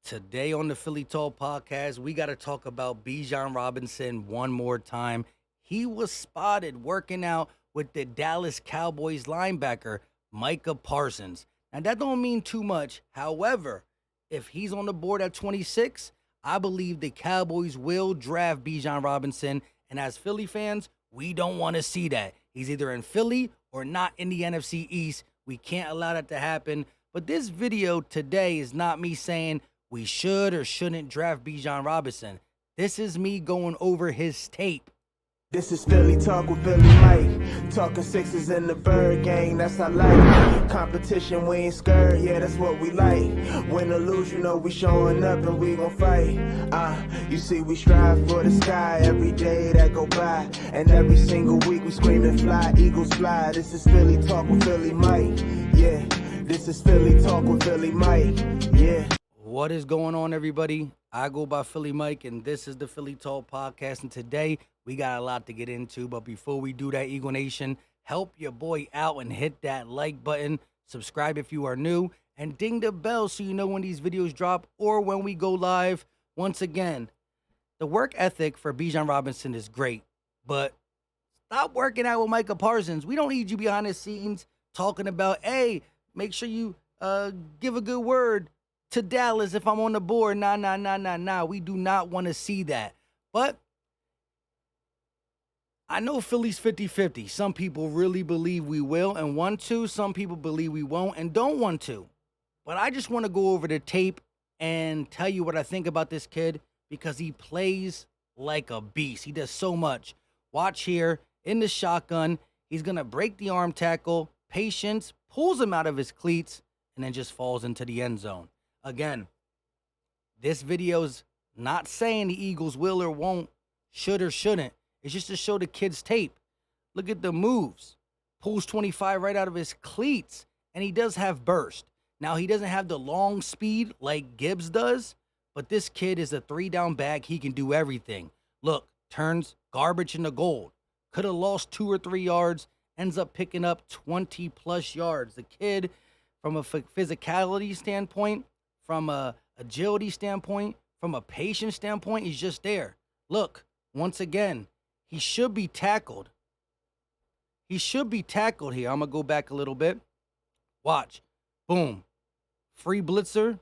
Today on the Philly Talk podcast, we got to talk about Bijan Robinson one more time. He was spotted working out with the Dallas Cowboys linebacker, Micah Parsons. Now, that don't mean too much. However, if he's on the board at 26, I believe the Cowboys will draft Bijan Robinson. And as Philly fans, we don't want to see that. He's either in Philly or not in the NFC East. We can't allow that to happen. But this video today is not me saying we should or shouldn't draft Bijan Robinson. This is me going over his tape. This is Philly Talk with Philly Mike. Talking sixes in the bird gang, that's I like. Competition, we ain't scared, yeah, that's what we like. Win or lose, you know we showing up and we gon' fight. You see we strive for the sky every day that go by. And every single week we screaming fly, eagles fly. This is Philly Talk with Philly Mike, yeah. This is Philly Talk with Philly Mike, yeah. What is going on, everybody? I go by Philly Mike, and this is the Philly Talk podcast. And today, we got a lot to get into. But before we do that, Eagle Nation, help your boy out and hit that like button. Subscribe if you are new. And ding the bell so you know when these videos drop or when we go live. Once again, the work ethic for Bijan Robinson is great. But stop working out with Micah Parsons. We don't need you behind the scenes talking about, hey, make sure you give a good word to Dallas if I'm on the board. Nah. We do not want to see that. But I know Philly's 50-50. Some people really believe we will and want to. Some people believe we won't and don't want to. But I just want to go over the tape and tell you what I think about this kid because he plays like a beast. He does so much. Watch here in the shotgun. He's going to break the arm tackle. Patience pulls him out of his cleats and then just falls into the end zone. Again, this video's not saying the Eagles will or won't, should or shouldn't. It's just to show the kid's tape. Look at the moves. Pulls 25 right out of his cleats, and he does have burst. Now, he doesn't have the long speed like Gibbs does, but this kid is a three-down back. He can do everything. Look, turns garbage into gold. Could have lost 2 or 3 yards, ends up picking up 20-plus yards. The kid, from a physicality standpoint, from a agility standpoint, from a patience standpoint, he's just there. Look, once again, he should be tackled. He should be tackled here. I'm going to go back a little bit. Watch. Boom. Free blitzer.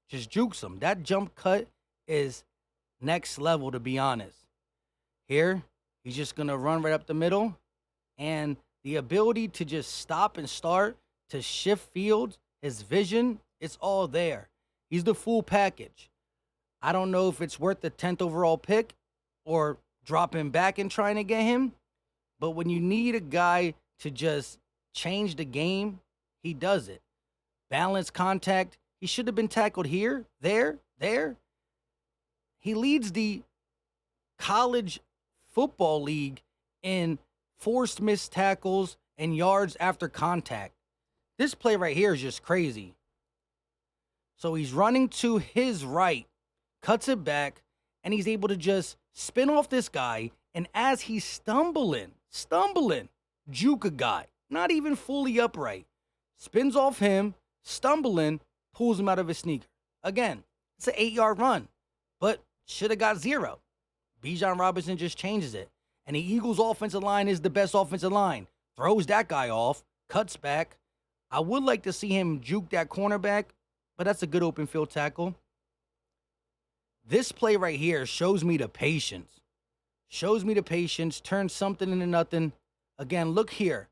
Just jukes him. That jump cut is next level, to be honest. Here, he's just going to run right up the middle. And the ability to just stop and start, to shift fields, his vision, it's all there. He's the full package. I don't know if it's worth the 10th overall pick or dropping back and trying to get him. But when you need a guy to just change the game, he does it. Balance contact. He should have been tackled here, there. He leads the college football league in forced missed tackles and yards after contact. This play right here is just crazy. So he's running to his right, cuts it back, and he's able to just spin off this guy. And as he's stumbling, juke a guy, not even fully upright, spins off him, stumbling, pulls him out of his sneaker. Again, it's an 8-yard run, but should have got 0. Bijan Robinson just changes it. And the Eagles' offensive line is the best offensive line. Throws that guy off, cuts back. I would like to see him juke that cornerback, but that's a good open field tackle. This play right here shows me the patience. Turns something into nothing. Again, look here.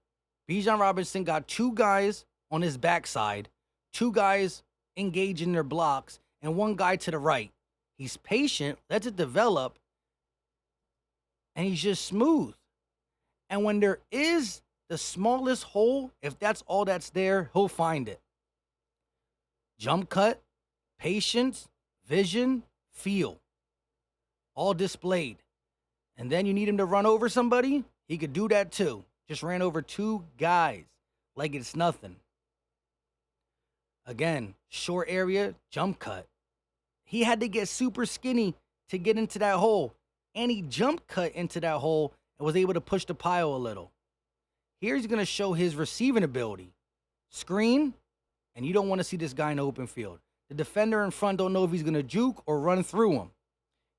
Bijan Robinson got 2 guys on his backside, 2 guys engaging their blocks, and 1 guy to the right. He's patient, lets it develop, and he's just smooth. And when there is the smallest hole, if that's all that's there, he'll find it. Jump cut, patience, vision, feel. All displayed. And then you need him to run over somebody? He could do that too. Just ran over 2 guys like it's nothing. Again, short area, jump cut. He had to get super skinny to get into that hole. And he jump cut into that hole and was able to push the pile a little. Here he's going to show his receiving ability. Screen, and you don't want to see this guy in the open field. The defender in front don't know if he's going to juke or run through him.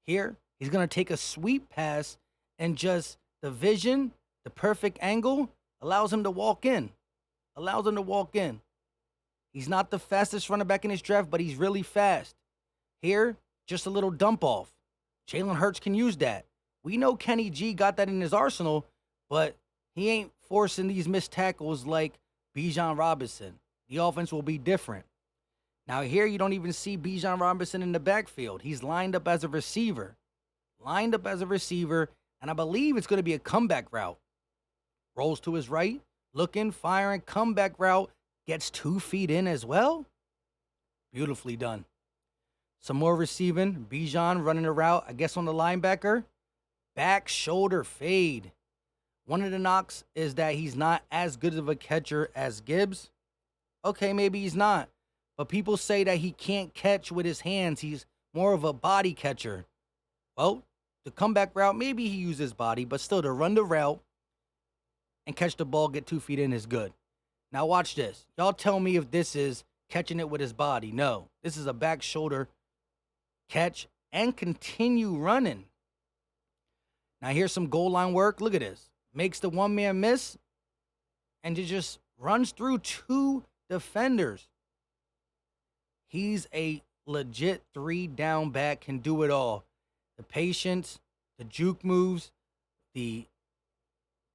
Here, he's going to take a sweep pass and just the vision, the perfect angle allows him to walk in. He's not the fastest running back in his draft, but he's really fast. Here, just a little dump off. Jalen Hurts can use that. We know Kenny G got that in his arsenal, but he ain't forcing these missed tackles like Bijan Robinson. The offense will be different. Now here you don't even see Bijan Robinson in the backfield. He's lined up as a receiver. And I believe it's going to be a comeback route. Rolls to his right, looking, firing, comeback route, gets 2 feet in as well. Beautifully done. Some more receiving. Bijan running a route, I guess on the linebacker. Back shoulder fade. One of the knocks is that he's not as good of a catcher as Gibbs. Okay, maybe he's not. But people say that he can't catch with his hands. He's more of a body catcher. Well, the comeback route, maybe he uses his body, but still to run the route and catch the ball, get 2 feet in is good. Now watch this. Y'all tell me if this is catching it with his body. No, this is a back shoulder catch and continue running. Now here's some goal line work. Look at this. Makes the one-man miss and it just runs through 2 defenders. He's a legit 3-down back, can do it all. The patience, the juke moves, the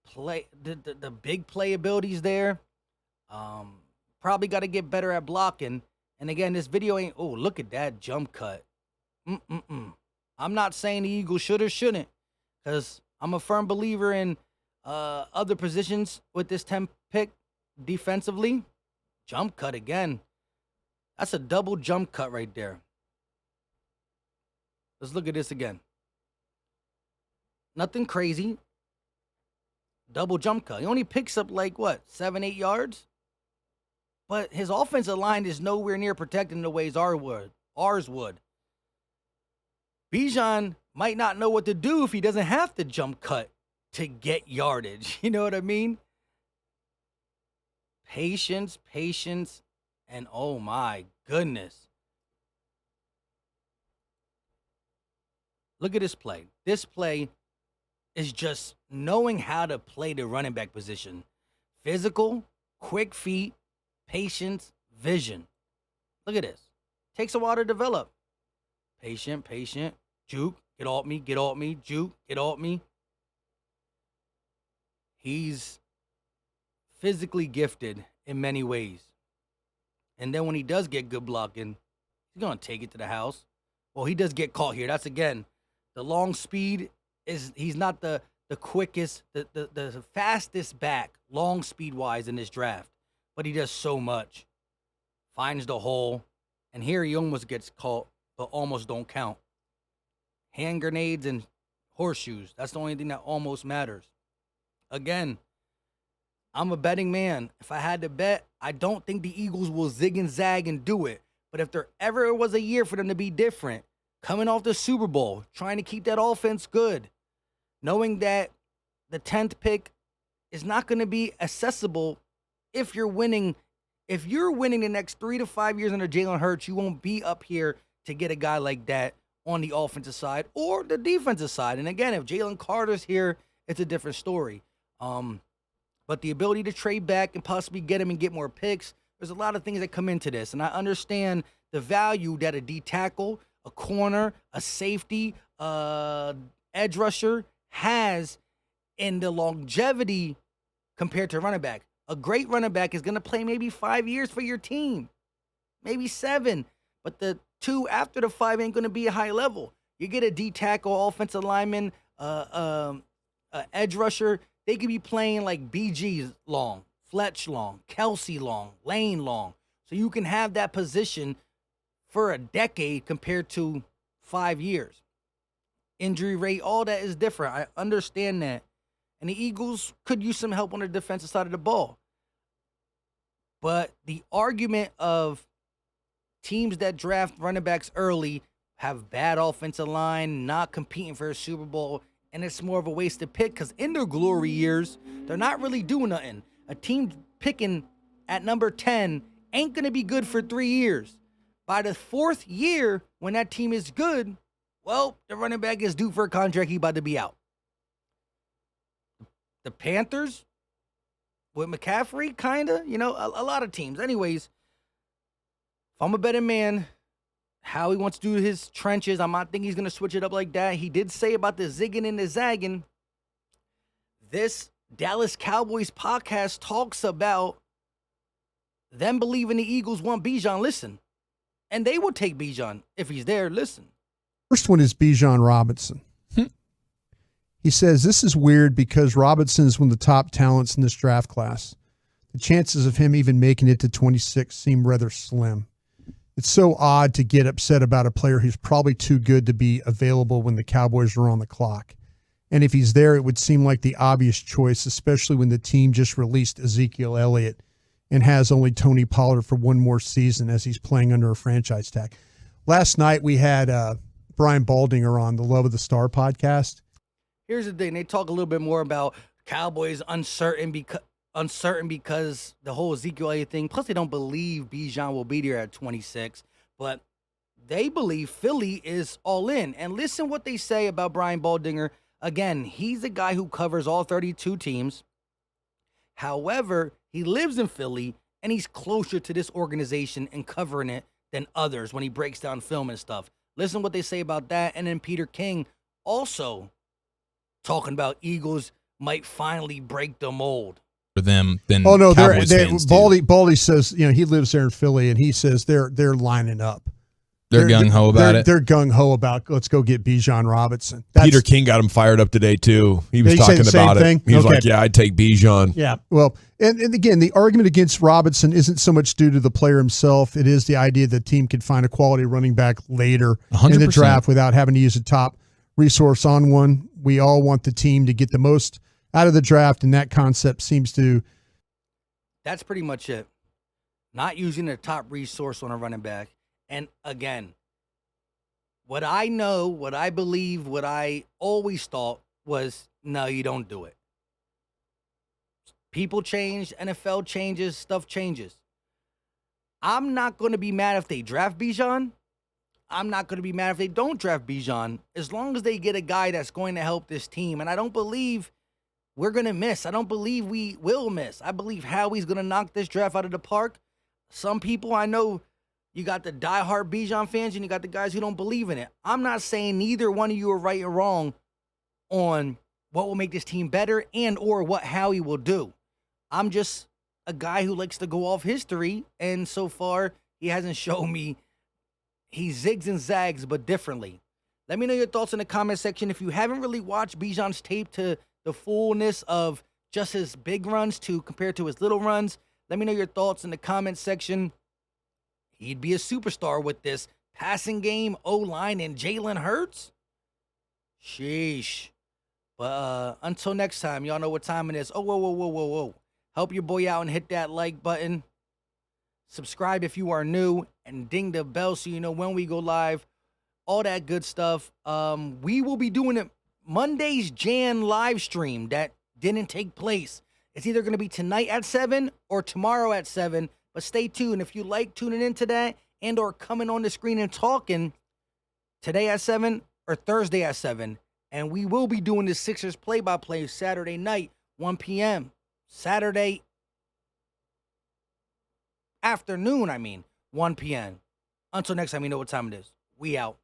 play, the big play abilities there. Probably got to get better at blocking. And again, this video ain't, oh, look at that jump cut. I'm not saying the Eagles should or shouldn't, because I'm a firm believer in other positions with this 10th pick defensively. Jump cut again. That's a double jump cut right there. Let's look at this again. Nothing crazy. Double jump cut. He only picks up like, 7-8 yards? But his offensive line is nowhere near protecting the ways ours would. Bijan might not know what to do if he doesn't have to jump cut to get yardage. You know what I mean? Patience, and oh my goodness. Look at this play. This play is just knowing how to play the running back position. Physical, quick feet, patience, vision. Look at this. Takes a while to develop. Patient, juke, get off me, juke, get off me. He's physically gifted in many ways. And then when he does get good blocking, he's going to take it to the house. Well, he does get caught here. That's, again, the long speed is, he's not the quickest, the fastest back, long speed-wise in this draft. But he does so much. Finds the hole. And here he almost gets caught, but almost don't count. Hand grenades and horseshoes. That's the only thing that almost matters. Again, I'm a betting man. If I had to bet, I don't think the Eagles will zig and zag and do it. But if there ever was a year for them to be different, coming off the Super Bowl, trying to keep that offense good, knowing that the 10th pick is not going to be accessible if you're winning. If you're winning the next 3 to 5 years under Jalen Hurts, you won't be up here to get a guy like that on the offensive side or the defensive side. And again, if Jalen Carter's here, it's a different story. But the ability to trade back and possibly get him and get more picks, there's a lot of things that come into this. And I understand the value that a D tackle, a corner, a safety, edge rusher has in the longevity compared to running back. A great running back is going to play maybe 5 years for your team, maybe 7. But the 2 after the 5 ain't going to be a high level. You get a D tackle, offensive lineman, edge rusher, they could be playing like BG long, Fletch long, Kelsey long, Lane long. So you can have that position for a decade compared to 5 years. Injury rate, all that is different. I understand that. And the Eagles could use some help on the defensive side of the ball. But the argument of teams that draft running backs early have bad offensive line, not competing for a Super Bowl, and it's more of a wasted pick because in their glory years, they're not really doing nothing. A team picking at number 10 ain't going to be good for 3 years. By the 4th year, when that team is good, well, the running back is due for a contract. He about to be out. The Panthers with McCaffrey, kind of, a lot of teams. Anyways, if I'm a betting man, how he wants to do his trenches, I'm not thinking he's going to switch it up like that. He did say about the zigging and the zagging. This Dallas Cowboys podcast talks about them believing the Eagles want Bijan. Listen. And they will take Bijan if he's there. Listen. First one is Bijan Robinson. He says, this is weird because Robinson is one of the top talents in this draft class. The chances of him even making it to 26 seem rather slim. It's so odd to get upset about a player who's probably too good to be available when the Cowboys are on the clock. And if he's there, it would seem like the obvious choice, especially when the team just released Ezekiel Elliott and has only Tony Pollard for one more season as he's playing under a franchise tag. Last night we had Brian Baldinger on the Love of the Star podcast. Here's the thing. They talk a little bit more about Cowboys uncertain because the whole Ezekiel Elliott thing. Plus, they don't believe Bijan will be there at 26. But they believe Philly is all in. And listen what they say about Brian Baldinger. Again, he's a guy who covers all 32 teams. However, he lives in Philly, and he's closer to this organization and covering it than others when he breaks down film and stuff. Listen what they say about that. And then Peter King also talking about Eagles might finally break the mold. For them than oh no, Cowboys fans do. Baldy says he lives there in Philly, and he says they're lining up. They're gung ho about it. They're gung ho about let's go get Bijan Robinson. Peter King got him fired up today too. He was Did he say talking the same about thing? it. He was Okay. like, "Yeah, I'd take Bijan." Yeah, well, and again, the argument against Robinson isn't so much due to the player himself. It is the idea that the team could find a quality running back later 100%. in the draft without having to use a top resource on one. We all want the team to get the most out of the draft, and that concept seems to. That's pretty much it. Not using a top resource on a running back. And again, what I know, what I believe, what I always thought was, no, you don't do it. People change, NFL changes, stuff changes. I'm not going to be mad if they draft Bijan. I'm not going to be mad if they don't draft Bijan, as long as they get a guy that's going to help this team. And I don't believe we're going to miss. I don't believe we will miss. I believe Howie's going to knock this draft out of the park. Some people I know, you got the diehard Bijan fans and you got the guys who don't believe in it. I'm not saying neither one of you are right or wrong on what will make this team better and or what Howie will do. I'm just a guy who likes to go off history, and so far he hasn't shown me. He zigs and zags, but differently. Let me know your thoughts in the comment section. If you haven't really watched Bijan's tape to the fullness of just his big runs compared to his little runs, let me know your thoughts in the comment section. He'd be a superstar with this passing game, O-line, and Jalen Hurts. Sheesh. But until next time, y'all know what time it is. Oh, whoa. Help your boy out and hit that like button. Subscribe if you are new, and ding the bell so you know when we go live. All that good stuff. We will be doing it Monday's Jan live stream that didn't take place. It's either going to be tonight at 7 or tomorrow at 7. But stay tuned. If you like tuning into that and or coming on the screen and talking today at 7 or Thursday at 7. And we will be doing the Sixers play-by-play Saturday night, 1 p.m. Saturday afternoon, 1 p.m. Until next time, you know what time it is. We out.